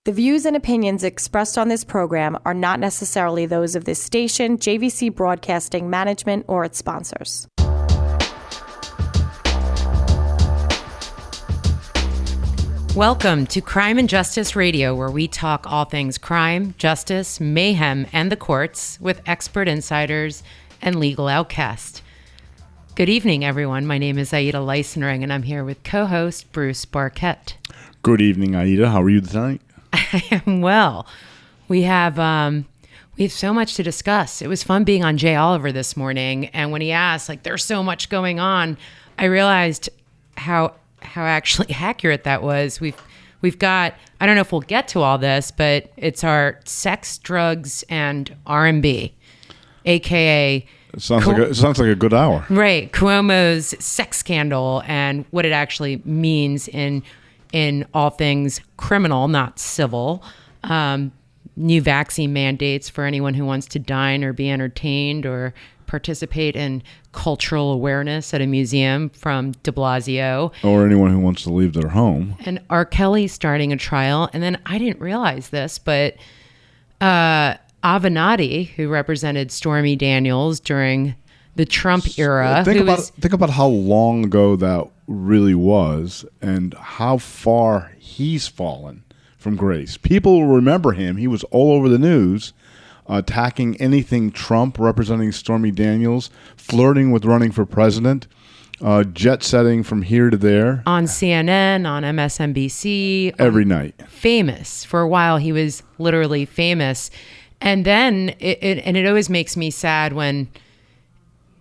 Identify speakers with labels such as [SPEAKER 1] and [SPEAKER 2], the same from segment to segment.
[SPEAKER 1] The views and opinions expressed on this program are not necessarily those of this station, JVC Broadcasting Management, or its sponsors.
[SPEAKER 2] Welcome to Crime and Justice Radio, where we talk all things crime, justice, mayhem, and the courts with expert insiders and legal outcasts. Good evening, everyone. My name is Aida Leisenring, and I'm here with co-host Bruce Barquette.
[SPEAKER 3] Good evening, Aida. How are you tonight?
[SPEAKER 2] I am well. We have so much to discuss. It was fun being on Jay Oliver this morning, and when he asked, there's so much going on, I realized how actually accurate that was. We've got, I don't know if we'll get to all this, but it's our sex, drugs, and R&B, aka
[SPEAKER 3] Sounds like a good hour.
[SPEAKER 2] Right, Cuomo's sex scandal and what it actually means in all things criminal, not civil. New vaccine mandates for anyone who wants to dine or be entertained or participate in cultural awareness at a museum from de Blasio.
[SPEAKER 3] Or anyone who wants to leave their home.
[SPEAKER 2] And R. Kelly starting a trial. And then I didn't realize this, but Avenatti, who represented Stormy Daniels during the Trump era.
[SPEAKER 3] Think about how long ago that really was and how far he's fallen from grace. People will remember him. He was all over the news, attacking anything Trump, representing Stormy Daniels, flirting with running for president, jet setting from here to there.
[SPEAKER 2] On CNN, on MSNBC.
[SPEAKER 3] Every night.
[SPEAKER 2] Famous. For a while, he was literally famous. And then, it always makes me sad when,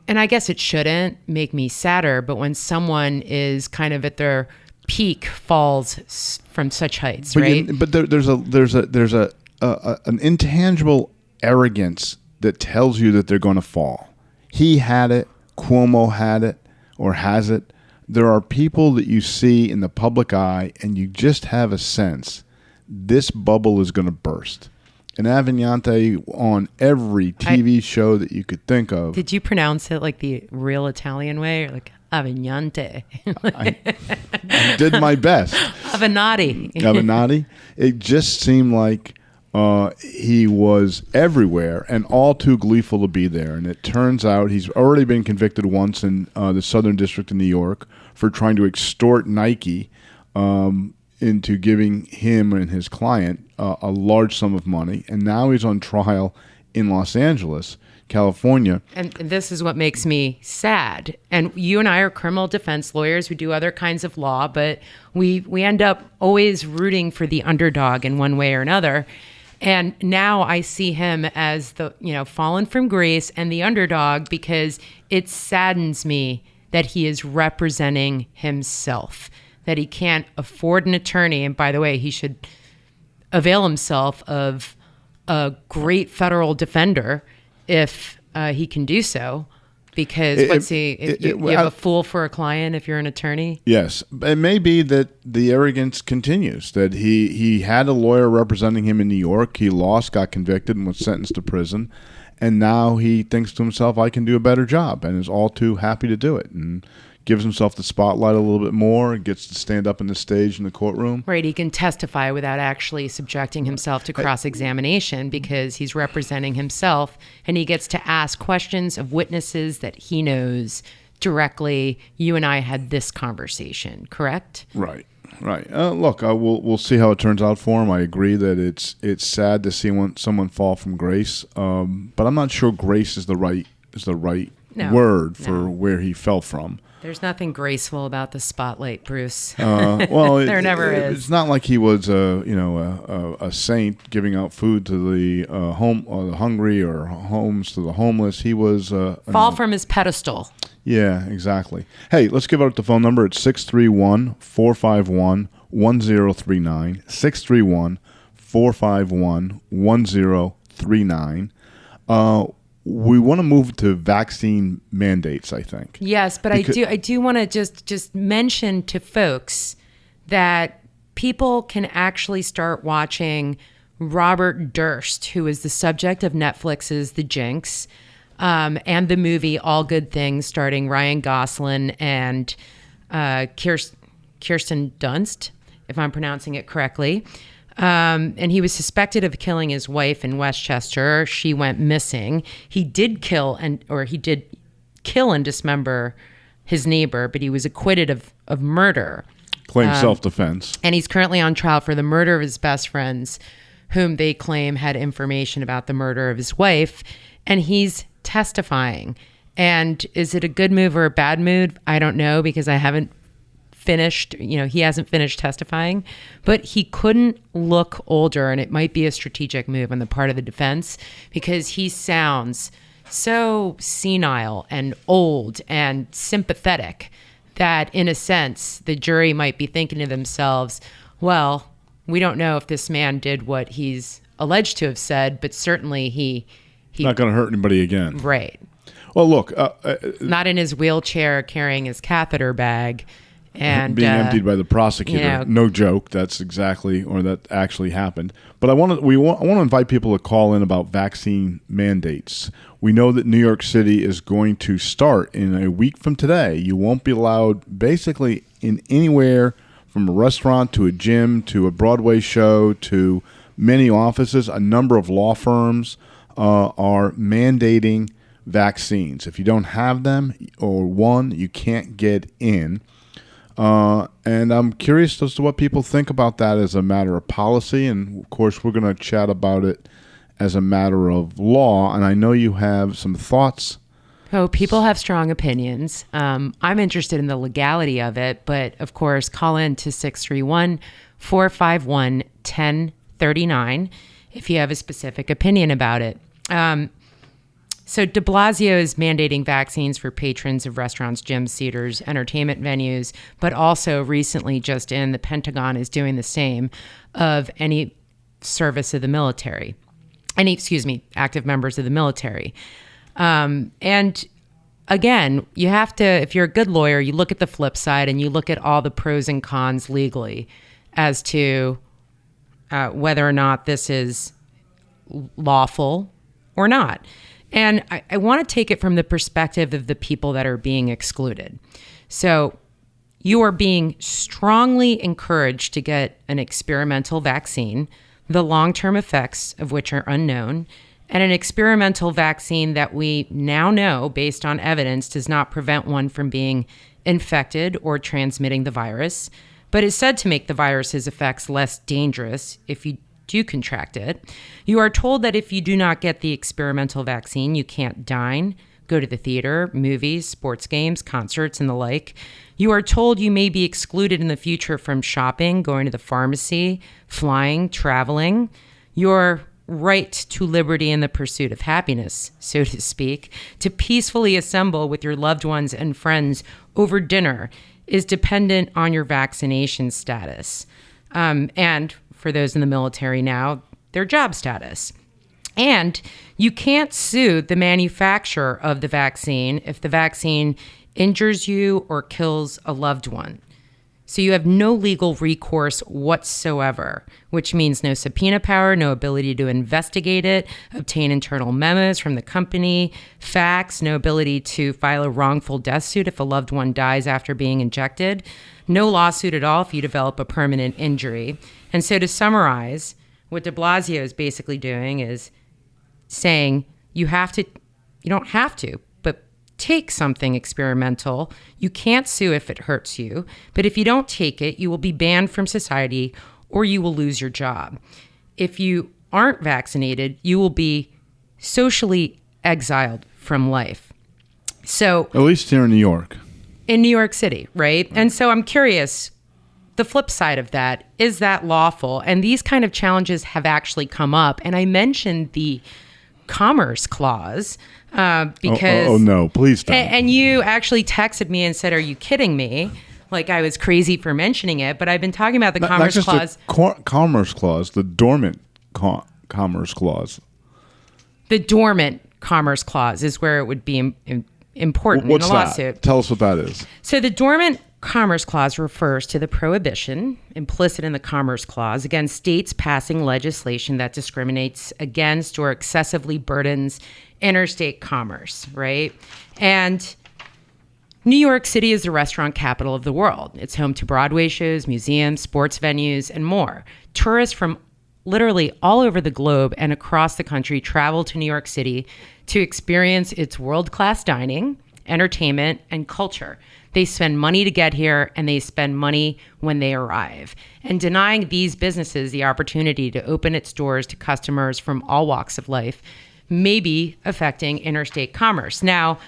[SPEAKER 2] and I guess it shouldn't make me sadder, but when someone is kind of at their peak, falls from such heights, right?
[SPEAKER 3] But there's an intangible arrogance that tells you that they're going to fall. He had it. Cuomo had it or has it. There are people that you see in the public eye, and you just have a sense this bubble is going to burst. And Avignante on every TV show that you could think of.
[SPEAKER 2] Did you pronounce it like the real Italian way, or like Avignante?
[SPEAKER 3] I did my best.
[SPEAKER 2] Avenatti.
[SPEAKER 3] It just seemed like he was everywhere and all too gleeful to be there. And it turns out he's already been convicted once in the Southern District of New York for trying to extort Nike into giving him and his client a large sum of money. And now he's on trial in Los Angeles, California.
[SPEAKER 2] And this is what makes me sad. And you and I are criminal defense lawyers. We do other kinds of law, but we end up always rooting for the underdog in one way or another. And now I see him as the, fallen from grace and the underdog, because it saddens me that he is representing himself, that he can't afford an attorney. And by the way, he should avail himself of a great federal defender if he can do so. Because you have a fool for a client if you're an attorney?
[SPEAKER 3] Yes. It may be that the arrogance continues, that he had a lawyer representing him in New York. He lost, got convicted, and was sentenced to prison. And now he thinks to himself, I can do a better job, and is all too happy to do it. And gives himself the spotlight a little bit more, gets to stand up in the stage in the courtroom.
[SPEAKER 2] Right, he can testify without actually subjecting himself to cross-examination because he's representing himself, and he gets to ask questions of witnesses that he knows directly. You and I had this conversation, correct?
[SPEAKER 3] Right. Look, we'll see how it turns out for him. I agree that it's sad to see someone fall from grace, but I'm not sure grace is the right word for where he fell from.
[SPEAKER 2] There's nothing graceful about the spotlight, Bruce.
[SPEAKER 3] Well,
[SPEAKER 2] there never is.
[SPEAKER 3] It's not like he was a saint giving out food to the hungry or homes to the homeless. He was
[SPEAKER 2] fall from his pedestal.
[SPEAKER 3] Yeah, exactly. Hey, let's give out the phone number. It's 631-451-1039. 631-451-1039. We want to move to vaccine mandates, I think.
[SPEAKER 2] Yes, but I do want to just mention to folks that people can actually start watching Robert Durst, who is the subject of Netflix's The Jinx, and the movie All Good Things, starring Ryan Gosling and Kirsten Dunst, if I'm pronouncing it correctly. And he was suspected of killing his wife in Westchester. She went missing. He did kill and dismember his neighbor, but he was acquitted of murder.
[SPEAKER 3] Claimed self-defense.
[SPEAKER 2] And he's currently on trial for the murder of his best friends, whom they claim had information about the murder of his wife. And he's testifying. And is it a good move or a bad move? I don't know, because I haven't finished, he hasn't finished testifying, but he couldn't look older. And it might be a strategic move on the part of the defense, because he sounds so senile and old and sympathetic that, in a sense, the jury might be thinking to themselves, well, we don't know if this man did what he's alleged to have said, but certainly he
[SPEAKER 3] not going to hurt anybody again.
[SPEAKER 2] Right.
[SPEAKER 3] Well, look.
[SPEAKER 2] Not in his wheelchair carrying his catheter bag. And
[SPEAKER 3] being emptied by the prosecutor. No joke. That's exactly, or that actually happened. But I want to invite people to call in about vaccine mandates. We know that New York City is going to start in a week from today. You won't be allowed basically in anywhere, from a restaurant to a gym to a Broadway show to many offices. A number of law firms are mandating vaccines. If you don't have them or one, you can't get in. And I'm curious as to what people think about that as a matter of policy. And, of course, we're going to chat about it as a matter of law. And I know you have some thoughts.
[SPEAKER 2] Oh, people have strong opinions. I'm interested in the legality of it. But, of course, call in to 631-451-1039 if you have a specific opinion about it. So de Blasio is mandating vaccines for patrons of restaurants, gyms, theaters, entertainment venues, but also recently just in, the Pentagon is doing the same of any service of the military, active members of the military. And again, you have to, if you're a good lawyer, you look at the flip side and you look at all the pros and cons legally as to whether or not this is lawful or not. And I want to take it from the perspective of the people that are being excluded. So you are being strongly encouraged to get an experimental vaccine, the long-term effects of which are unknown, and an experimental vaccine that we now know, based on evidence, does not prevent one from being infected or transmitting the virus, but is said to make the virus's effects less dangerous if you do contract it. You are told that if you do not get the experimental vaccine, you can't dine, go to the theater, movies, sports games, concerts, and the like. You are told you may be excluded in the future from shopping, going to the pharmacy, flying, traveling. Your right to liberty and the pursuit of happiness, so to speak, to peacefully assemble with your loved ones and friends over dinner is dependent on your vaccination status. And for those in the military now, their job status. And you can't sue the manufacturer of the vaccine if the vaccine injures you or kills a loved one. So you have no legal recourse whatsoever, which means no subpoena power, no ability to investigate it, obtain internal memos from the company, facts, no ability to file a wrongful death suit if a loved one dies after being injected, no lawsuit at all if you develop a permanent injury. And so to summarize, what de Blasio is basically doing is saying you don't have to, but take something experimental. You can't sue if it hurts you, but if you don't take it, you will be banned from society or you will lose your job. If you aren't vaccinated, you will be socially exiled from life. So
[SPEAKER 3] at least here in New York.
[SPEAKER 2] In New York City, right? And so I'm curious, the flip side of that, is that lawful? And these kind of challenges have actually come up. And I mentioned the Commerce Clause because...
[SPEAKER 3] Oh, no, please don't.
[SPEAKER 2] And you actually texted me and said, are you kidding me? Like I was crazy for mentioning it, but I've been talking about the Commerce Clause.
[SPEAKER 3] Commerce Clause, the Dormant Commerce Clause.
[SPEAKER 2] The Dormant Commerce Clause is where it would be important
[SPEAKER 3] What's
[SPEAKER 2] in a lawsuit.
[SPEAKER 3] That? Tell us what that is.
[SPEAKER 2] So the Dormant Commerce Clause refers to the prohibition implicit in the Commerce Clause against states passing legislation that discriminates against or excessively burdens interstate commerce, right? And New York City is the restaurant capital of the world. It's home to Broadway shows, museums, sports venues, and more. Tourists from literally all over the globe and across the country travel to New York City to experience its world-class dining, entertainment, and culture. They spend money to get here, and they spend money when they arrive. And denying these businesses the opportunity to open its doors to customers from all walks of life may be affecting interstate commerce. Now,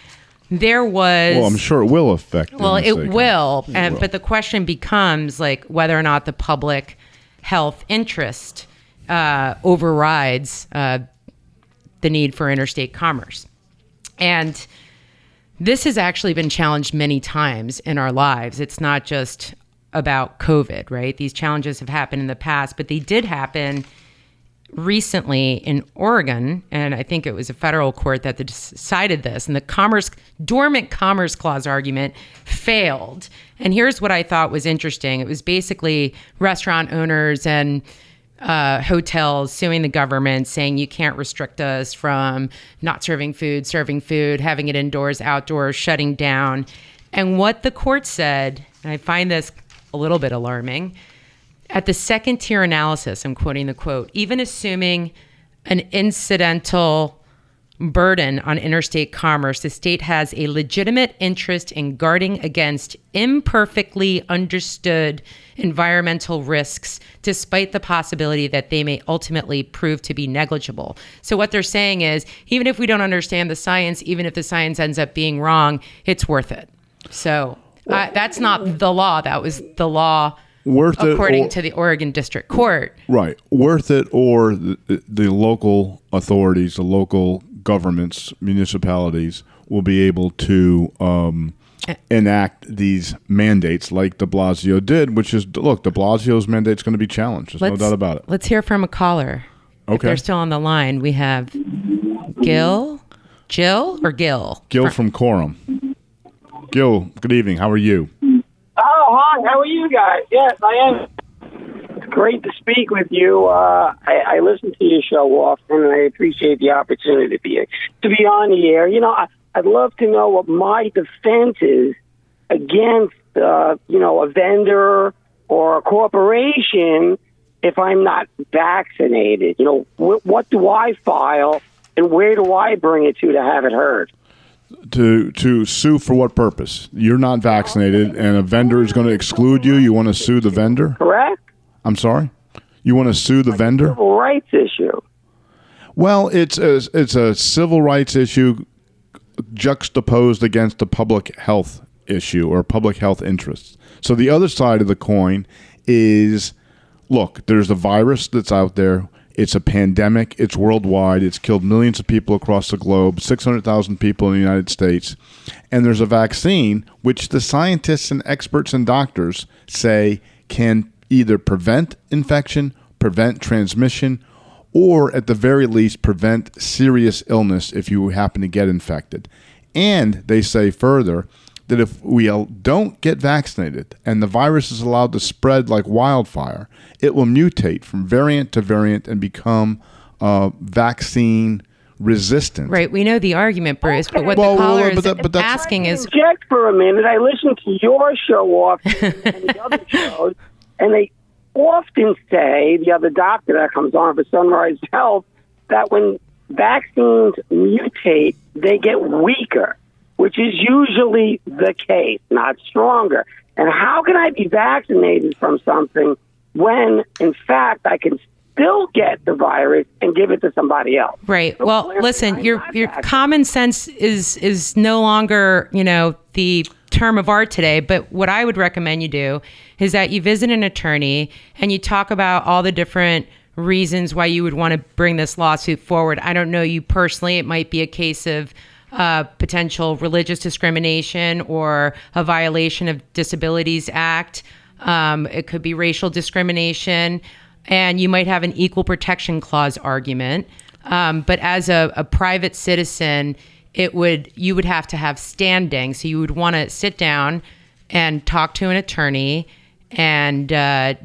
[SPEAKER 2] there was...
[SPEAKER 3] Well, I'm sure it will affect.
[SPEAKER 2] Well, it will. But the question becomes like whether or not the public health interest overrides the need for interstate commerce. And this has actually been challenged many times in our lives. It's not just about COVID, right? These challenges have happened in the past, but they did happen recently in Oregon, and I think it was a federal court that decided this, and the Dormant Commerce Clause argument failed. And here's what I thought was interesting. It was basically restaurant owners and hotels suing the government, saying you can't restrict us from not serving food, having it indoors, outdoors, shutting down. And what the court said, and I find this a little bit alarming, at the second tier analysis, I'm quoting the quote, even assuming an incidental burden on interstate commerce, the state has a legitimate interest in guarding against imperfectly understood environmental risks, despite the possibility that they may ultimately prove to be negligible. So what they're saying is, even if we don't understand the science, even if the science ends up being wrong, it's worth it. So that's not the law. That was the law according to the Oregon District Court. Right.
[SPEAKER 3] Worth it, or the local authorities, the local governments, municipalities will be able to enact these mandates like de Blasio did, which is, look, de Blasio's mandate's going to be challenged. There's no doubt about it.
[SPEAKER 2] Let's hear from a caller. Okay. If they're still on the line, we have Jill
[SPEAKER 4] Gil
[SPEAKER 3] from Quorum. Gil, good evening. How are you?
[SPEAKER 4] Oh, hi. How are you guys? Yes, I am. It's great to speak with you. I listen to your show often, and I appreciate the opportunity to be on the air. You know, I'd love to know what my defense is against, a vendor or a corporation if I'm not vaccinated. You know, what do I file, and where do I bring it to have it heard?
[SPEAKER 3] To sue for what purpose? You're not vaccinated, and a vendor is going to exclude you. You want to sue the vendor?
[SPEAKER 4] Correct.
[SPEAKER 3] I'm sorry? You want to sue the vendor?
[SPEAKER 4] Civil rights issue.
[SPEAKER 3] Well, it's a civil rights issue juxtaposed against a public health issue or public health interests. So the other side of the coin is, look, there's a virus that's out there. It's a pandemic. It's worldwide. It's killed millions of people across the globe, 600,000 people in the United States. And there's a vaccine which the scientists and experts and doctors say can either prevent infection, prevent transmission, or at the very least prevent serious illness if you happen to get infected. And they say further that if we don't get vaccinated and the virus is allowed to spread like wildfire, it will mutate from variant to variant and become vaccine resistant.
[SPEAKER 2] Right. We know the argument, Bruce, but what the caller is asking is...
[SPEAKER 4] Check for a minute. I listen to your show often and the other shows, and they often say, the other doctor that comes on for Sunrise Health, that when vaccines mutate, they get weaker, which is usually the case, not stronger. And how can I be vaccinated from something when, in fact, I can still get the virus and give it to somebody else?
[SPEAKER 2] Right. So well, listen, your common sense is no longer, the term of art today. But what I would recommend you do is that you visit an attorney and you talk about all the different reasons why you would want to bring this lawsuit forward. I don't know you personally. It might be a case of potential religious discrimination or a violation of Disabilities Act. It could be racial discrimination, and you might have an equal protection clause argument. But as a private citizen, you would have to have standing. So you would want to sit down and talk to an attorney and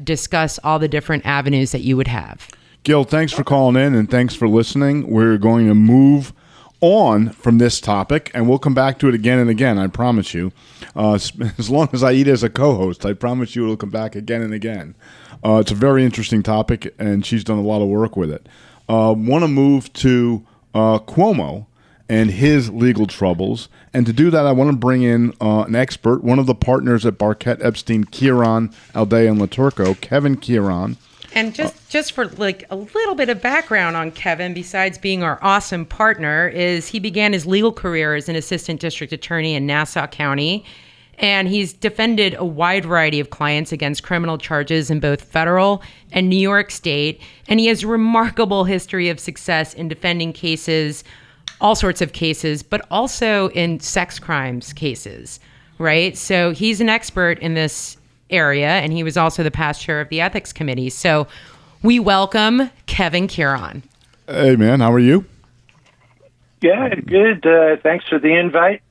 [SPEAKER 2] discuss all the different avenues that you would have.
[SPEAKER 3] Gil, thanks for calling in and thanks for listening. We're going to move on from this topic, and we'll come back to it again and again, I promise you. As long as Aida is a co-host, I promise you it'll come back again and again. It's a very interesting topic, and she's done a lot of work with it. Want to move to Cuomo and his legal troubles. And to do that, I want to bring in an expert, one of the partners at Barquette, Epstein, Kearon, Aida, and Laturco, Kevin Kearon.
[SPEAKER 2] And just for like a little bit of background on Kevin, besides being our awesome partner, is he began his legal career as an assistant district attorney in Nassau County. And he's defended a wide variety of clients against criminal charges in both federal and New York State. And he has a remarkable history of success in defending cases, all sorts of cases, but also in sex crimes cases, right? So he's an expert in this area, and he was also the past chair of the ethics committee. So we welcome Kevin Kearon.
[SPEAKER 3] Hey, man, how are you?
[SPEAKER 5] Yeah, good. Thanks for the invite.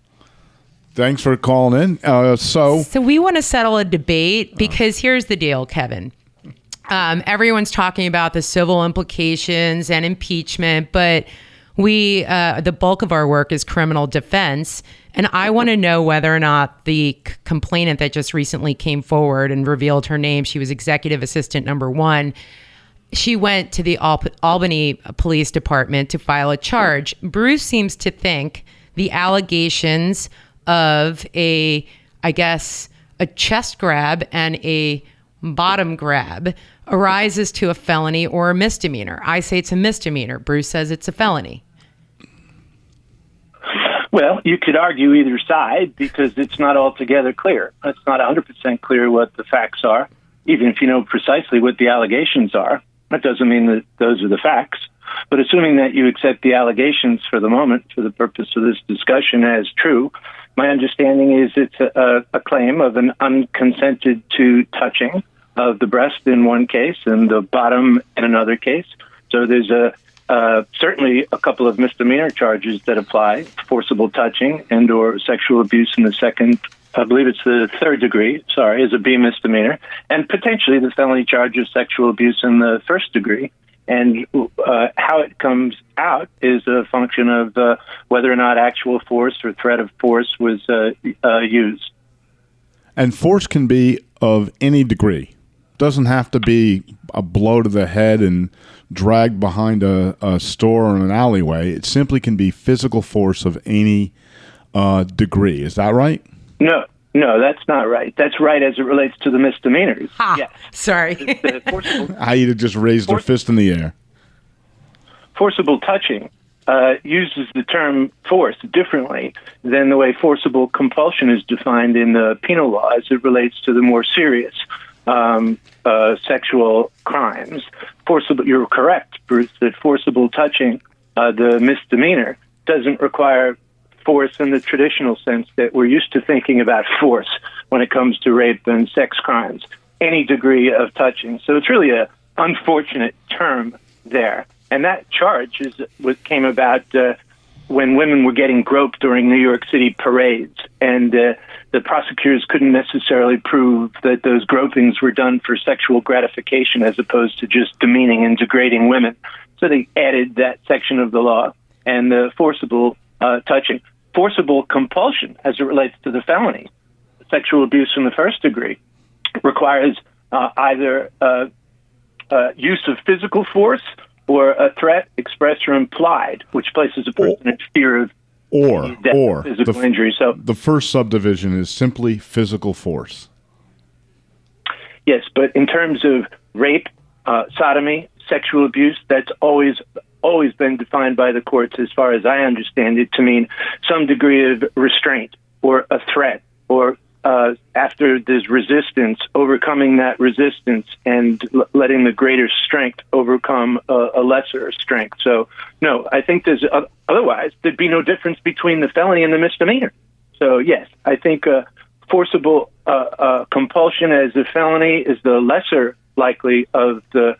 [SPEAKER 3] Thanks for calling in. So
[SPEAKER 2] we want to settle a debate because here's the deal, Kevin. Everyone's talking about the civil implications and impeachment, but the bulk of our work is criminal defense. And I want to know whether or not the complainant that just recently came forward and revealed her name, she was executive assistant number 1. She went to the Albany Police Department to file a charge. Bruce seems to think the allegations of a chest grab and a bottom grab arises to a felony or a misdemeanor. I say it's a misdemeanor. Bruce says it's a felony.
[SPEAKER 5] Well, you could argue either side because it's not altogether clear. It's not 100% clear what the facts are, even if you know precisely what the allegations are. That doesn't mean that those are the facts. But assuming that you accept the allegations for the moment, for the purpose of this discussion, as true, my understanding is it's a claim of an unconsented to touching of the breast in one case and the bottom in another case. So there's certainly a couple of misdemeanor charges that apply: forcible touching and or sexual abuse in the second, I believe it's the third degree, is a B misdemeanor, and potentially the felony charge of sexual abuse in the first degree. And how it comes out is a function of whether or not actual force or threat of force was used.
[SPEAKER 3] And force can be of any degree. Doesn't have to be a blow to the head and dragged behind a store or an alleyway. It simply can be physical force of any degree. Is that right?
[SPEAKER 5] No, that's not right. That's right as it relates to the misdemeanors.
[SPEAKER 2] Yeah. Sorry.
[SPEAKER 3] Aida just raised her fist in the air.
[SPEAKER 5] Forcible touching uses the term force differently than the way forcible compulsion is defined in the penal law as it relates to the more serious sexual crimes. You're correct, Bruce, that forcible touching, the misdemeanor, doesn't require force in the traditional sense that we're used to thinking about force when it comes to rape and sex crimes, any degree of touching. So it's really an unfortunate term there. And that charge is what came about when women were getting groped during New York City parades. And the prosecutors couldn't necessarily prove that those gropings were done for sexual gratification as opposed to just demeaning and degrading women. So they added that section of the law and the forcible touching. Forcible compulsion, as it relates to the felony, sexual abuse in the first degree, requires either use of physical force or a threat expressed or implied, which places a person in fear of death or physical injury. So
[SPEAKER 3] the first subdivision is simply physical force.
[SPEAKER 5] Yes, but in terms of rape, sodomy, sexual abuse, that's always been defined by the courts, as far as I understand it, to mean some degree of restraint or a threat, or after there's resistance, overcoming that resistance and letting the greater strength overcome a lesser strength. So, no, I think otherwise there'd be no difference between the felony and the misdemeanor. So, yes, I think forcible compulsion as a felony is the lesser likely of the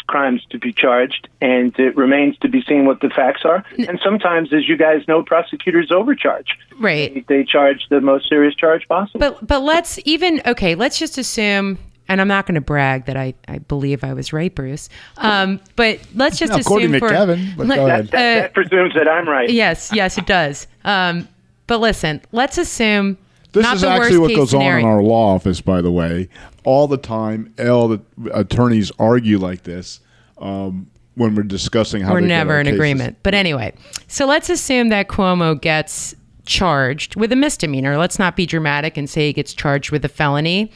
[SPEAKER 5] crimes to be charged, and it remains to be seen what the facts are. And sometimes, as you guys know, prosecutors overcharge.
[SPEAKER 2] Right.
[SPEAKER 5] They charge the most serious charge possible.
[SPEAKER 2] But let's just assume, and I'm not going to brag that I believe I was right, Bruce. But let's just assume
[SPEAKER 3] according to Kevin, but go ahead.
[SPEAKER 5] That presumes that I'm right.
[SPEAKER 2] Yes, it does. But listen, let's assume
[SPEAKER 3] This
[SPEAKER 2] Not
[SPEAKER 3] is
[SPEAKER 2] the
[SPEAKER 3] actually what
[SPEAKER 2] worst-case
[SPEAKER 3] goes on
[SPEAKER 2] scenario.
[SPEAKER 3] in our law office, by the way. All the time, all the attorneys argue like this when we're discussing how
[SPEAKER 2] We're
[SPEAKER 3] they get
[SPEAKER 2] never
[SPEAKER 3] our
[SPEAKER 2] in
[SPEAKER 3] cases.
[SPEAKER 2] agreement. But anyway, so let's assume that Cuomo gets charged with a misdemeanor. Let's not be dramatic and say he gets charged with a felony.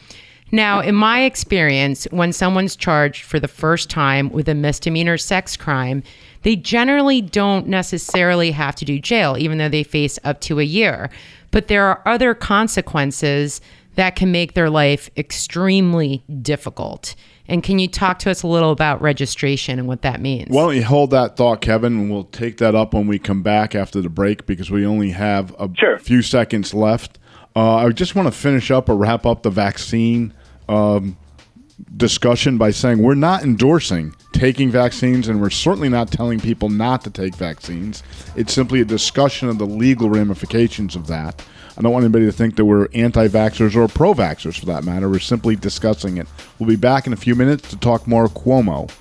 [SPEAKER 2] Now, in my experience, when someone's charged for the first time with a misdemeanor sex crime, they generally don't necessarily have to do jail, even though they face up to a year. But there are other consequences that can make their life extremely difficult. And can you talk to us a little about registration and what that means?
[SPEAKER 3] Why don't you hold that thought, Kevin, and we'll take that up when we come back after the break because we only have a few seconds left. I just want to finish up or wrap up the vaccine discussion by saying we're not endorsing taking vaccines, and we're certainly not telling people not to take vaccines. It's simply a discussion of the legal ramifications of that. I don't want anybody to think that we're anti-vaxxers or pro-vaxxers for that matter. We're simply discussing it. We'll be back in a few minutes to talk more Cuomo.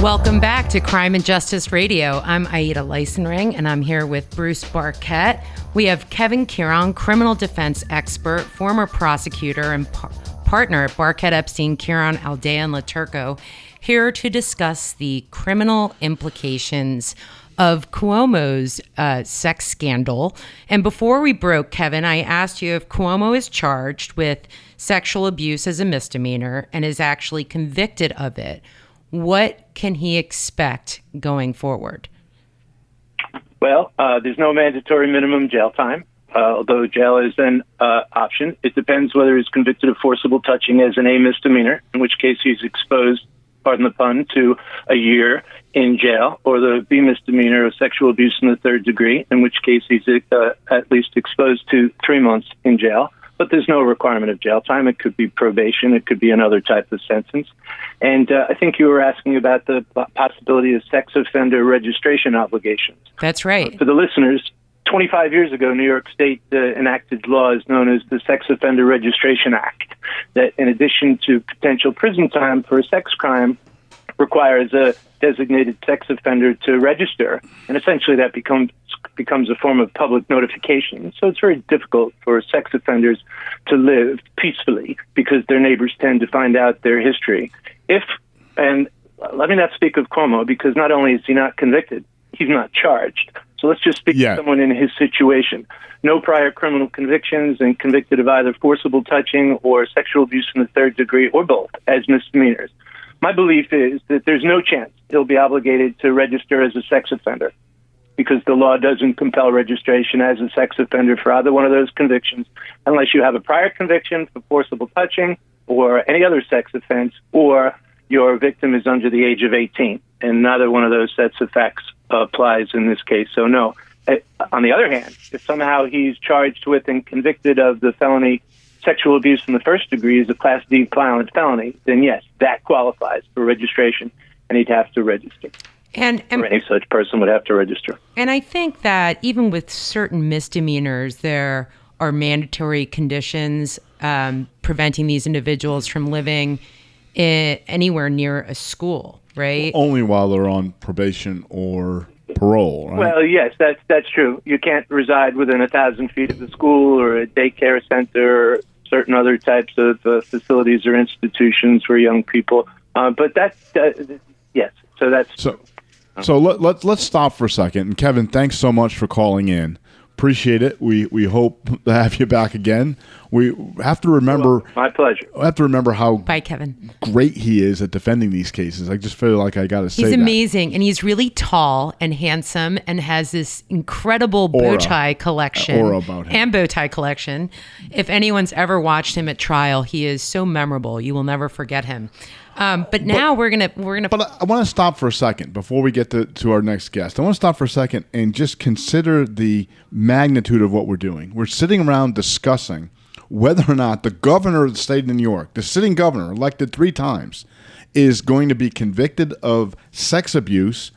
[SPEAKER 2] Welcome back to Crime and Justice Radio. I'm Aida Leisenring, and I'm here with Bruce Barquette. We have Kevin Kearon, criminal defense expert, former prosecutor, and partner at Barquette, Epstein, Kearon, Aldea, and Laturco, here to discuss the criminal implications of Cuomo's sex scandal. And before we broke, Kevin, I asked you if Cuomo is charged with sexual abuse as a misdemeanor and is actually convicted of it. What can he expect going forward?
[SPEAKER 5] Well, there's no mandatory minimum jail time, although jail is an option. It depends whether he's convicted of forcible touching as an A misdemeanor, in which case he's exposed, pardon the pun, to a year in jail, or the B misdemeanor of sexual abuse in the third degree, in which case he's at least exposed to 3 months in jail. But there's no requirement of jail time. It could be probation. It could be another type of sentence. And I think you were asking about the possibility of sex offender registration obligations.
[SPEAKER 2] That's right.
[SPEAKER 5] For the listeners, 25 years ago, New York State enacted laws known as the Sex Offender Registration Act, that in addition to potential prison time for a sex crime, requires a designated sex offender to register. And essentially that becomes a form of public notification. So it's very difficult for sex offenders to live peacefully because their neighbors tend to find out their history. And let me not speak of Cuomo, because not only is he not convicted, he's not charged. So let's just speak to someone in his situation. No prior criminal convictions and convicted of either forcible touching or sexual abuse in the third degree, or both, as misdemeanors. My belief is that there's no chance he'll be obligated to register as a sex offender, because the law doesn't compel registration as a sex offender for either one of those convictions unless you have a prior conviction for forcible touching or any other sex offense, or your victim is under the age of 18. And neither one of those sets of facts applies in this case. So no. On the other hand, if somehow he's charged with and convicted of the felony sexual abuse in the first degree as a Class D violent felony, then yes, that qualifies for registration, and he'd have to register.
[SPEAKER 2] And
[SPEAKER 5] or any such person would have to register.
[SPEAKER 2] And I think that even with certain misdemeanors, there are mandatory conditions preventing these individuals from living anywhere near a school, right?
[SPEAKER 3] Only while they're on probation or parole, right?
[SPEAKER 5] Well, yes, that's true. You can't reside within 1,000 feet of the school or a daycare center or certain other types of facilities or institutions for young people. But that's yes. So that's
[SPEAKER 3] so. Let's stop for a second. And Kevin, thanks so much for calling in. Appreciate it. We hope to have you back again. We have to remember.
[SPEAKER 5] My pleasure.
[SPEAKER 3] I have to remember how
[SPEAKER 2] Bye, Kevin.
[SPEAKER 3] great he is at defending these cases. I just feel like I got to say
[SPEAKER 2] he's
[SPEAKER 3] that.
[SPEAKER 2] amazing, and he's really tall and handsome, and has this incredible bow tie collection.
[SPEAKER 3] Aura about him.
[SPEAKER 2] And bow tie collection. If anyone's ever watched him at trial, he is so memorable. You will never forget him. But now we're gonna.
[SPEAKER 3] But I want to stop for a second before we get to our next guest. I want to stop for a second and just consider the magnitude of what we're doing. We're sitting around discussing whether or not the governor of the state of New York, the sitting governor, elected 3 times, is going to be convicted of sex abuse,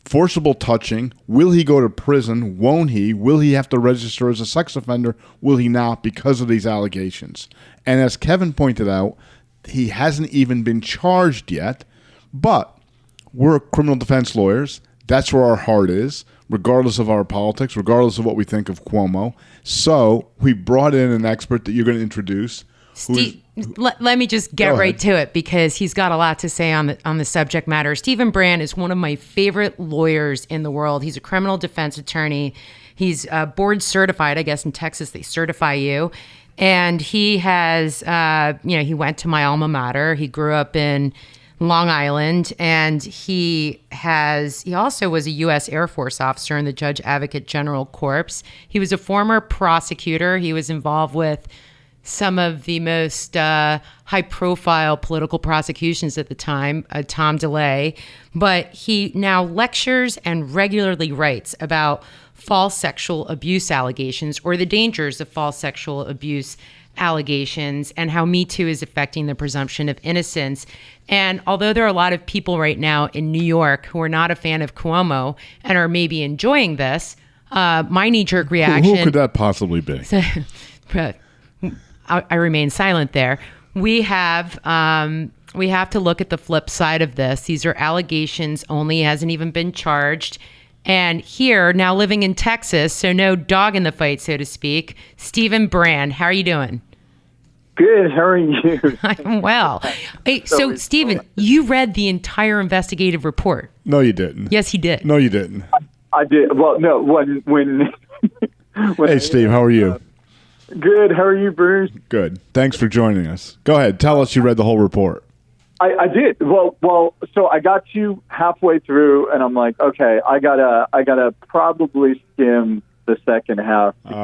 [SPEAKER 3] forcible touching. Will he go to prison? Won't he? Will he have to register as a sex offender? Will he not, because of these allegations? And as Kevin pointed out, he hasn't even been charged yet, but we're criminal defense lawyers. That's where our heart is, regardless of our politics, regardless of what we think of Cuomo. So we brought in an expert that you're going to introduce.
[SPEAKER 2] Steve, let me just get right to it because he's got a lot to say on the subject matter. Stephen Brandt is one of my favorite lawyers in the world. He's a criminal defense attorney. He's board certified. I guess in Texas they certify you. And he has, he went to my alma mater. He grew up in Long Island, and he also was a U.S. Air Force officer in the Judge Advocate General Corps. He was a former prosecutor. He was involved with some of the most high-profile political prosecutions at the time, Tom DeLay. But he now lectures and regularly writes about false sexual abuse allegations or the dangers of false sexual abuse allegations and how Me Too is affecting the presumption of innocence. And although there are a lot of people right now in New York who are not a fan of Cuomo and are maybe enjoying this, my knee-jerk reaction...
[SPEAKER 3] Who could that possibly be?
[SPEAKER 2] I remain silent there. We have to look at the flip side of this. These are allegations only. He hasn't even been charged. And here, now living in Texas, so no dog in the fight, so to speak, Stephen Brandt. How are you doing?
[SPEAKER 6] Good. How are you?
[SPEAKER 2] I'm well. Hey, so Stephen, you read the entire investigative report.
[SPEAKER 3] No, you didn't.
[SPEAKER 2] Yes, he did.
[SPEAKER 3] No, you didn't.
[SPEAKER 6] I did. Well, no, when
[SPEAKER 3] hey, Steve, how are you?
[SPEAKER 6] Good. How are you, Bruce?
[SPEAKER 3] Good. Thanks for joining us. Go ahead. Tell us you read the whole report.
[SPEAKER 6] I did. Well, so I got to halfway through, and I'm like, okay, I gotta probably skim the second half. But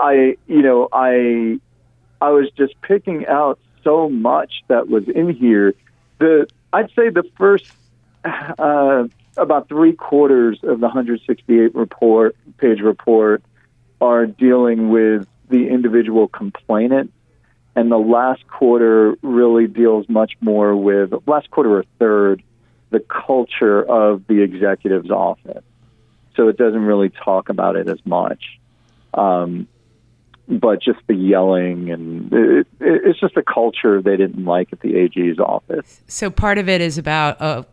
[SPEAKER 6] I was just picking out so much that was in here. I'd say the first about 3/4 of the 168-page report are dealing with the individual complainant. And the last quarter really deals much more with, last quarter or third, the culture of the executive's office. So it doesn't really talk about it as much. But just the yelling, and it's just a culture they didn't like at the AG's office.
[SPEAKER 2] So part of it is about a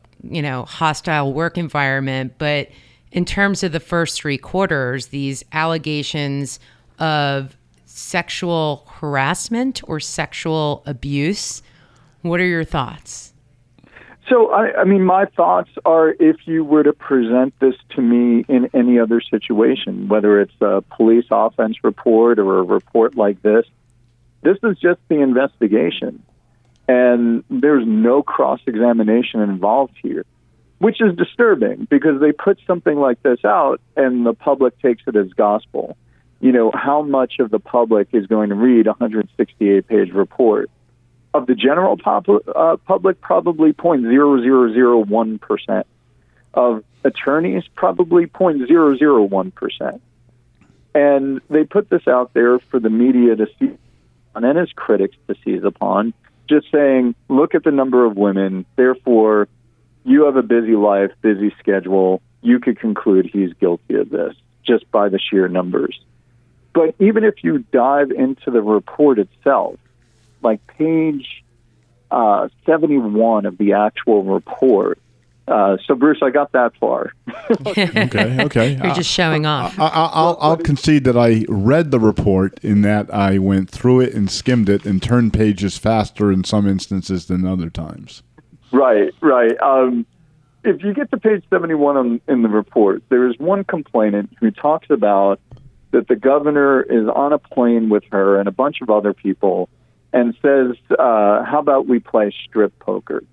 [SPEAKER 2] hostile work environment, but in terms of the first 3/4, these allegations of sexual harassment or sexual abuse, what are your thoughts?
[SPEAKER 6] So, I mean, my thoughts are, if you were to present this to me in any other situation, whether it's a police offense report or a report like this is just the investigation. And there's no cross-examination involved here, which is disturbing because they put something like this out and the public takes it as gospel. How much of the public is going to read a 168-page report? Of the general public, probably 0.0001%. Of attorneys, probably 0.001%. And they put this out there for the media to see and as critics to seize upon, just saying, look at the number of women, therefore you have a busy life, busy schedule, you could conclude he's guilty of this just by the sheer numbers. But even if you dive into the report itself, like page 71 of the actual report. So, Bruce, I got that far.
[SPEAKER 3] Okay.
[SPEAKER 2] You're just showing off.
[SPEAKER 3] I'll concede that I read the report in that I went through it and skimmed it and turned pages faster in some instances than other times. Right.
[SPEAKER 6] If you get to page 71 in the report, there is one complainant who talks about that the governor is on a plane with her and a bunch of other people and says, how about we play strip poker?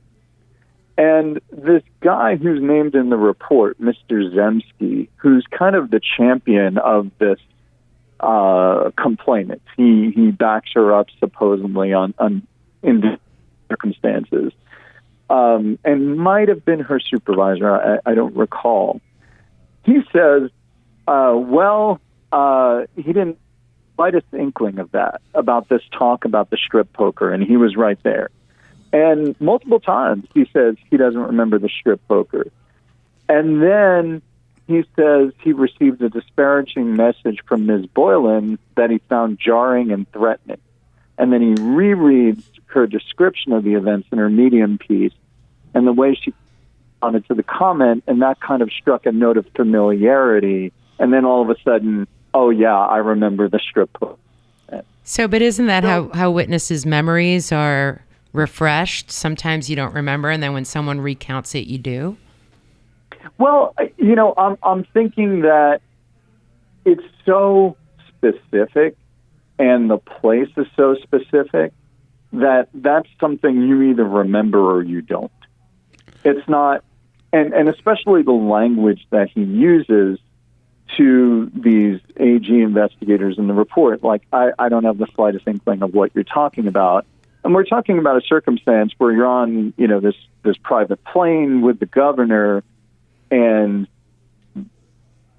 [SPEAKER 6] And this guy who's named in the report, Mr. Zemsky, who's kind of the champion of this complainant, he backs her up supposedly in these circumstances, and might have been her supervisor. I don't recall. He says, he didn't slightest inkling of that, about this talk about the strip poker, and he was right there. And multiple times he says he doesn't remember the strip poker. And then he says he received a disparaging message from Ms. Boylan that he found jarring and threatening. and then he rereads her description of the events in her Medium piece, and the way she responded to the comment, and that kind of struck a note of familiarity. And then all of a sudden, oh yeah, I remember the strip club.
[SPEAKER 2] So, but isn't that how witnesses' memories are refreshed? Sometimes you don't remember, and then when someone recounts it, you do.
[SPEAKER 6] Well, you know, I'm thinking that it's so specific, and the place is so specific that that's something you either remember or you don't. It's not, and especially the language that he uses to these AG investigators in the report. Like, I don't have the slightest inkling of what you're talking about. And we're talking about a circumstance where you're on, you know, this private plane with the governor, and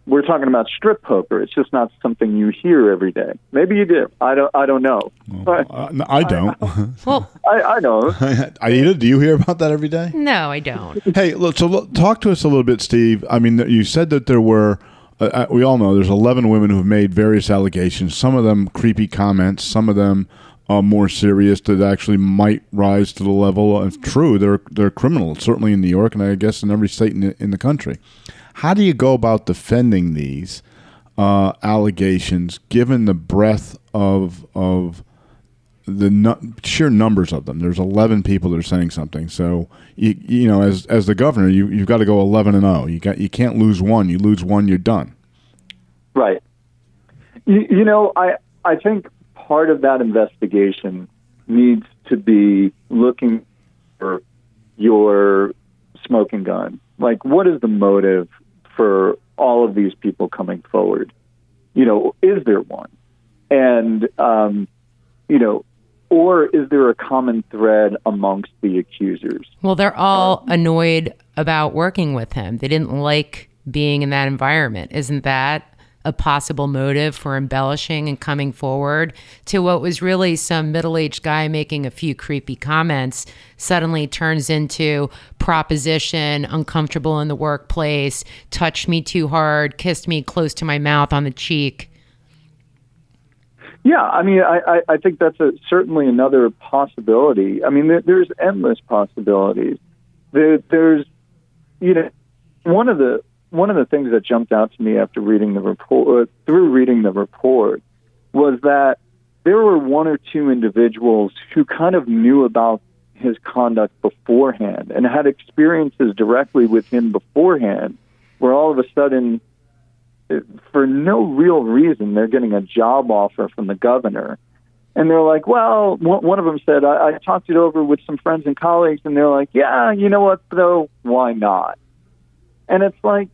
[SPEAKER 6] we're talking about strip poker. It's just not something you hear every day. Maybe you do. I don't know.
[SPEAKER 3] Well, I don't.
[SPEAKER 2] Well,
[SPEAKER 6] I know.
[SPEAKER 3] Aida, do you hear about that every day?
[SPEAKER 2] no, I don't.
[SPEAKER 3] Hey, look, talk to us a little bit, Steve. I mean, you said that there were, we all know there's 11 women who have made various allegations, some of them creepy comments, some of them more serious that actually might rise to the level of true. They're criminal, certainly in New York, and I guess in every state in the country. How do you go about defending these allegations, given the breadth of the sheer numbers of them? There's 11 people that are saying something. So you know, as the governor, you've got to go 11-0. You can't lose one. You lose one, you're done.
[SPEAKER 6] Right. You know, I think part of that investigation needs to be looking for your smoking gun. Like, what is the motive for all of these people coming forward? You know, is there one? And, you know, or is there a common thread amongst the accusers?
[SPEAKER 2] Well, they're all annoyed about working with him. They didn't like being in that environment. Isn't that a possible motive for embellishing and coming forward to what was really some middle-aged guy making a few creepy comments suddenly turns into proposition, uncomfortable in the workplace, touched me too hard, kissed me close to my mouth on the cheek?
[SPEAKER 6] Yeah, I mean, I think that's certainly another possibility. I mean, there's endless possibilities. There's, you know, one of the things that jumped out to me after reading the report, was that there were one or two individuals who kind of knew about his conduct beforehand and had experiences directly with him beforehand, where all of a sudden, for no real reason, they're getting a job offer from the governor. And they're like, well, one of them said, I talked it over with some friends and colleagues, and they're like, yeah, you know what, though, why not? And it's like,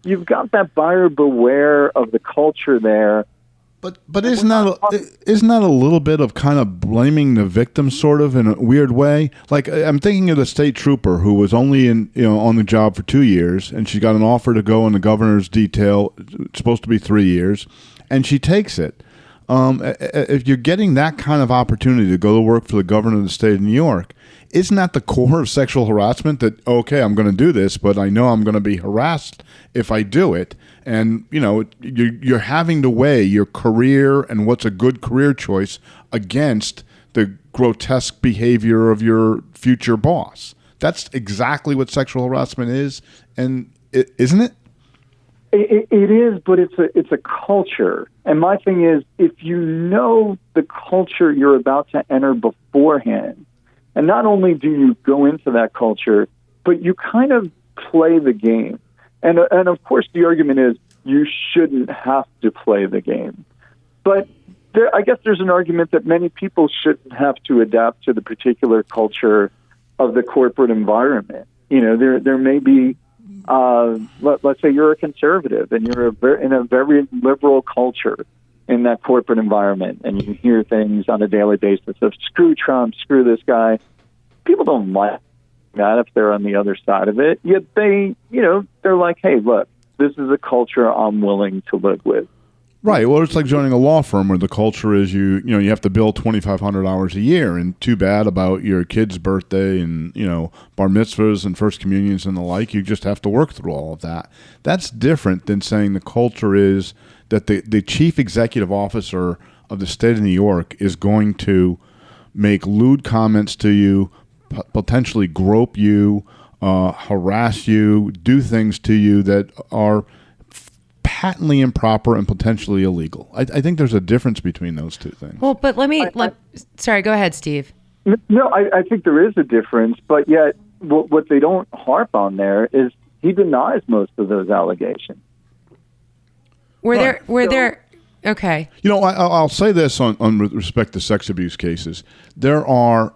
[SPEAKER 6] you've got that buyer beware of the culture there.
[SPEAKER 3] But isn't that a little bit of kind of blaming the victim, sort of, in a weird way? Like, I'm thinking of the state trooper who was only on the job for 2 years, and she got an offer to go in the governor's detail. It's supposed to be 3 years, and she takes it. If you're getting that kind of opportunity to go to work for the governor of the state of New York, isn't that the core of sexual harassment? That, okay, I'm going to do this, but I know I'm going to be harassed if I do it. And, you know, you're having to weigh your career and what's a good career choice against the grotesque behavior of your future boss. That's exactly what sexual harassment is, and isn't it?
[SPEAKER 6] It is, but it's a culture. And my thing is, if you know the culture you're about to enter beforehand, and not only do you go into that culture, but you kind of play the game. And of course, the argument is you shouldn't have to play the game. But I guess there's an argument that many people shouldn't have to adapt to the particular culture of the corporate environment. You know, there may be, let's say you're a conservative and you're in a very liberal culture in that corporate environment, and you hear things on a daily basis of screw Trump, screw this guy. People don't like that if they're on the other side of it. Yet they're like, hey, look, this is a culture I'm willing to live with.
[SPEAKER 3] Right. Well, it's like joining a law firm where the culture is you have to bill 2,500 hours a year, and too bad about your kid's birthday and, bar mitzvahs and first communions and the like. You just have to work through all of that. That's different than saying the culture is that the chief executive officer of the state of New York is going to make lewd comments to you, potentially grope you, harass you, do things to you that are patently improper and potentially illegal. I think there's a difference between those two things.
[SPEAKER 2] Well, but sorry, go ahead, Steve.
[SPEAKER 6] No, I think there is a difference, but yet what they don't harp on there is he denies most of those allegations.
[SPEAKER 2] Okay.
[SPEAKER 3] You know, I'll say this on respect to sex abuse cases.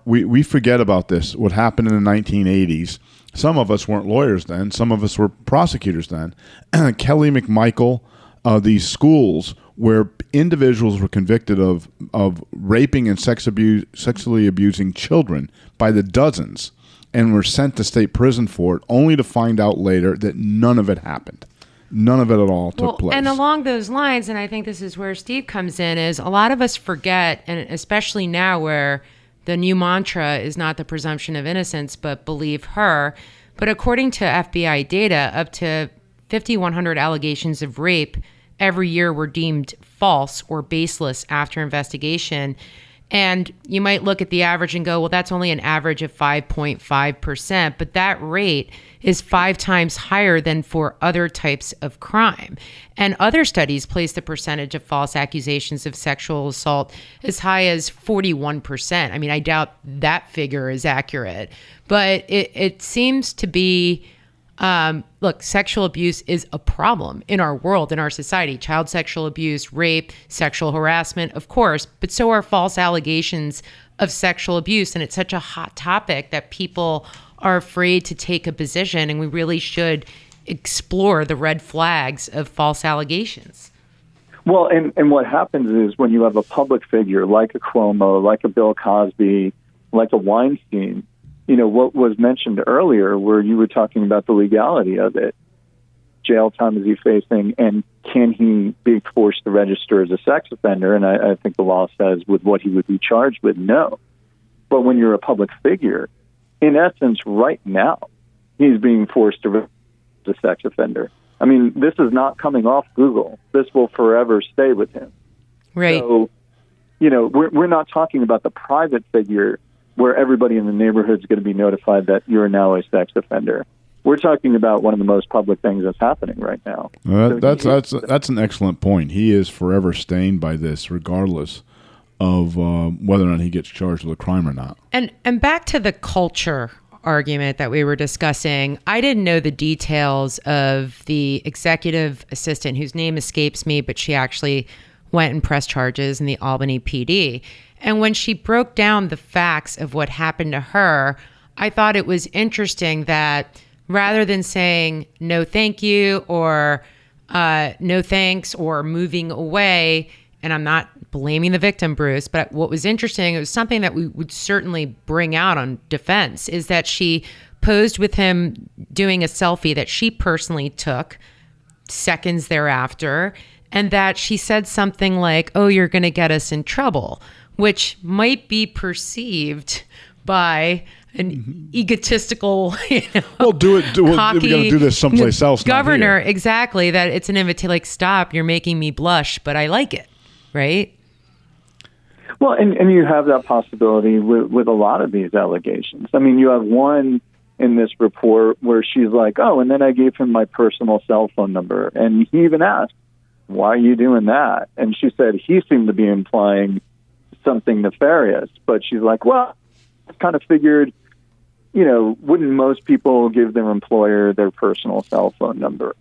[SPEAKER 3] We forget about this, what happened in the 1980s. Some of us weren't lawyers then. Some of us were prosecutors then. Kelly McMichael, these schools where individuals were convicted of raping and sexually abusing children by the dozens and were sent to state prison for it, only to find out later that none of it happened. None of it at all took place.
[SPEAKER 2] And along those lines, and I think this is where Steve comes in, is a lot of us forget, and especially now where the new mantra is not the presumption of innocence, but believe her. But according to FBI data, up to 5,100 allegations of rape every year were deemed false or baseless after investigation. And you might look at the average and go, well, that's only an average of 5.5%, but that rate is 5 times higher than for other types of crime. And other studies place the percentage of false accusations of sexual assault as high as 41%. I mean, I doubt that figure is accurate, but it seems to be, look, sexual abuse is a problem in our world, in our society. Child sexual abuse, rape, sexual harassment, of course, but so are false allegations of sexual abuse. And it's such a hot topic that people are afraid to take a position, and we really should explore the red flags of false allegations.
[SPEAKER 6] Well, and what happens is when you have a public figure like a Cuomo, like a Bill Cosby, like a Weinstein, you know, what was mentioned earlier where you were talking about the legality of it. Jail time is he facing, and can he be forced to register as a sex offender? And I think the law says with what he would be charged with, no. But when you're a public figure, in essence, right now, he's being forced to register as a sex offender. I mean, this is not coming off Google. This will forever stay with him.
[SPEAKER 2] Right.
[SPEAKER 6] So, you know, we're not talking about the private figure where everybody in the neighborhood is going to be notified that you're now a sex offender. We're talking about one of the most public things that's happening right now.
[SPEAKER 3] That's an excellent point. He is forever stained by this, regardless of whether or not he gets charged with a crime or not.
[SPEAKER 2] And back to the culture argument that we were discussing, I didn't know the details of the executive assistant whose name escapes me, but she actually went and pressed charges in the Albany PD. And when she broke down the facts of what happened to her, I thought it was interesting that rather than saying no thank you or no thanks or moving away, and I'm not blaming the victim, Bruce, but what was interesting, it was something that we would certainly bring out on defense, is that she posed with him doing a selfie that she personally took seconds thereafter, and that she said something like, oh, you're going to get us in trouble, which might be perceived by an egotistical,
[SPEAKER 3] well, we're going to do this someplace else.
[SPEAKER 2] Governor, exactly, that it's an invitation, like, stop, you're making me blush, but I like it, right?
[SPEAKER 6] Well, and you have that possibility with a lot of these allegations. I mean, you have one in this report where she's like, oh, and then I gave him my personal cell phone number. And he even asked, why are you doing that? And she said he seemed to be implying something nefarious. But she's like, well, I kind of figured, you know, wouldn't most people give their employer their personal cell phone number?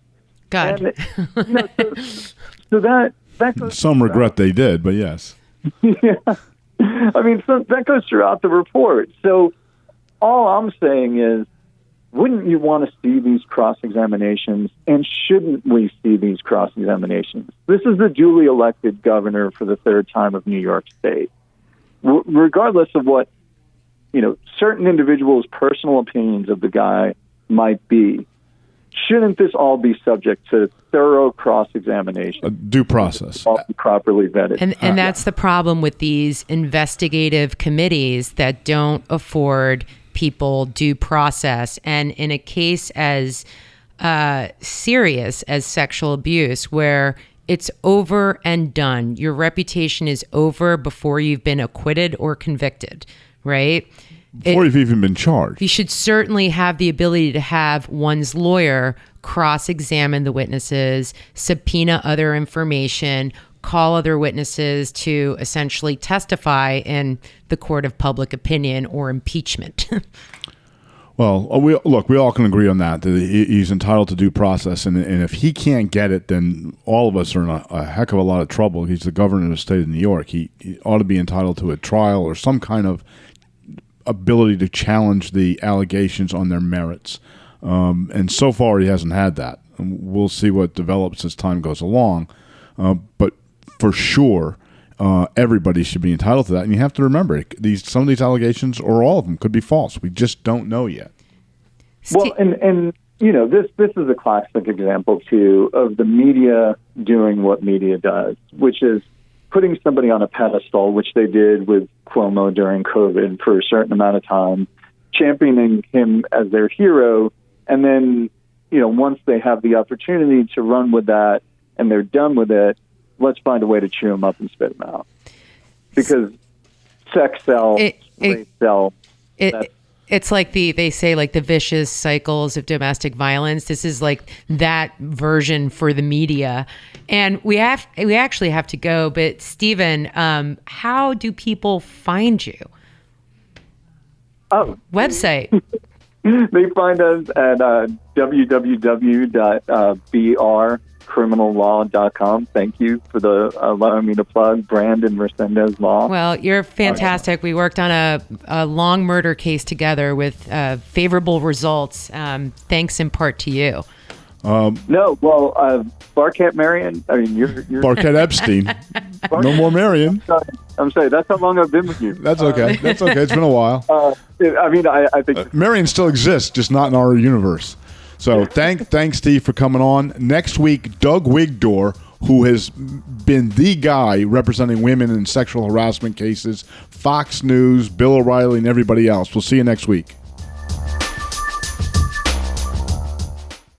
[SPEAKER 2] God.
[SPEAKER 6] And, you know, so that goes
[SPEAKER 3] some regret they did, but yes.
[SPEAKER 6] Yeah. I mean, so that goes throughout the report. So all I'm saying is, wouldn't you want to see these cross-examinations, and shouldn't we see these cross-examinations? This is the duly elected governor for the third time of New York State. Regardless of what, you know, certain individuals' personal opinions of the guy might be, shouldn't this all be subject to thorough cross-examination?
[SPEAKER 3] A due process.
[SPEAKER 6] All be properly vetted.
[SPEAKER 2] And that's the problem with these investigative committees that don't afford people due process. And in a case as serious as sexual abuse, where it's over and done. Your reputation is over before you've been acquitted or convicted, right?
[SPEAKER 3] Before you've even been charged.
[SPEAKER 2] You should certainly have the ability to have one's lawyer cross-examine the witnesses, subpoena other information, call other witnesses to essentially testify in the court of public opinion or impeachment.
[SPEAKER 3] Well, we all can agree on that he's entitled to due process, and if he can't get it, then all of us are in a heck of a lot of trouble. He's the governor of the state of New York. He ought to be entitled to a trial or some kind of ability to challenge the allegations on their merits. And so far, he hasn't had that. And we'll see what develops as time goes along. But for sure, everybody should be entitled to that. And you have to remember, some of these allegations, or all of them, could be false. We just don't know yet.
[SPEAKER 6] Well, and this is a classic example, too, of the media doing what media does, which is putting somebody on a pedestal, which they did with Cuomo during COVID for a certain amount of time, championing him as their hero, and then, once they have the opportunity to run with that and they're done with it, let's find a way to chew them up and spit them out. Because sex sells, race sells.
[SPEAKER 2] It's like they say the vicious cycles of domestic violence. This is like that version for the media. And we actually have to go, but Stephen, how do people find you?
[SPEAKER 6] Oh.
[SPEAKER 2] Website.
[SPEAKER 6] They find us at www.brcriminallaw.com. Thank you for allowing me to plug Brandt and Resendez Law.
[SPEAKER 2] Well, you're fantastic. We worked on a long murder case together with favorable results. Thanks in part to you.
[SPEAKER 6] Barquette Marion. I mean, you're
[SPEAKER 3] Barquette Epstein. No more Marion.
[SPEAKER 6] I'm sorry. That's how long I've been with you.
[SPEAKER 3] That's okay. That's okay. It's been a while.
[SPEAKER 6] I think
[SPEAKER 3] Marion still exists, just not in our universe. So thanks, Steve, for coming on. Next week, Doug Wigdor, who has been the guy representing women in sexual harassment cases, Fox News, Bill O'Reilly, and everybody else. We'll see you next week.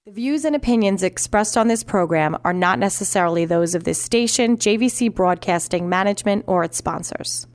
[SPEAKER 1] The views and opinions expressed on this program are not necessarily those of this station, JVC Broadcasting Management, or its sponsors.